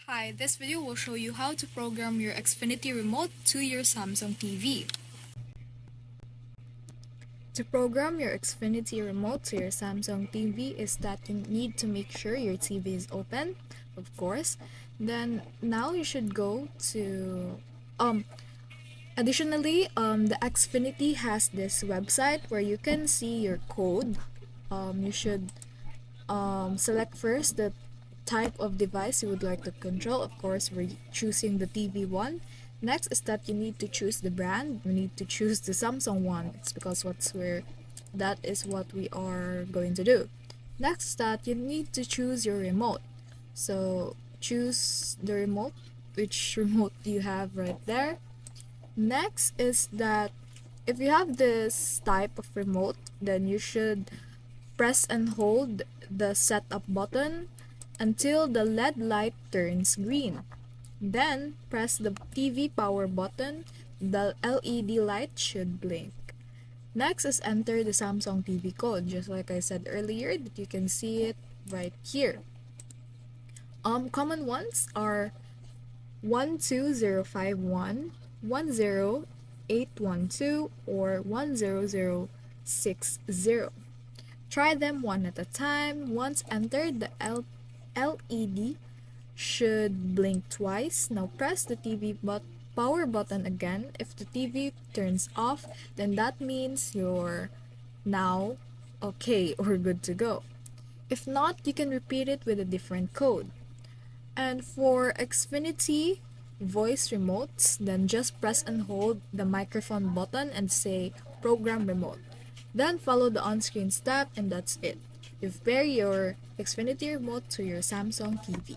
Hi, this video will show you how to program your Xfinity remote to your Samsung TV. To program your Xfinity remote to your Samsung TV is that you need to make sure your TV is open, of course. Then now you should go to additionally, the Xfinity has this website where you can see your code. You should select first the type of device you would like to control. Of course, we're choosing the TV one. Next is that you need to choose the brand. We need to choose the Samsung one. It's because that is what we are going to do. Next is that you need to choose your remote. So choose the remote, which remote do you have right there. Next is that if you have this type of remote, then you should press and hold the setup button until the LED light turns green. Then press the TV power button. The LED light should blink. Next is enter the Samsung TV code, just like I said earlier that you can see it right here. Common ones are 12051, 10812, or 10060. Try them one at a time. Once entered, the LED should blink twice. Now press the TV power button again. If the TV turns off, then that means you're now okay or good to go. If not, you can repeat it with a different code. And for Xfinity voice remotes, then just press and hold the microphone button and say program remote. Then follow the on-screen step and that's it. You've paired your Xfinity remote to your Samsung TV.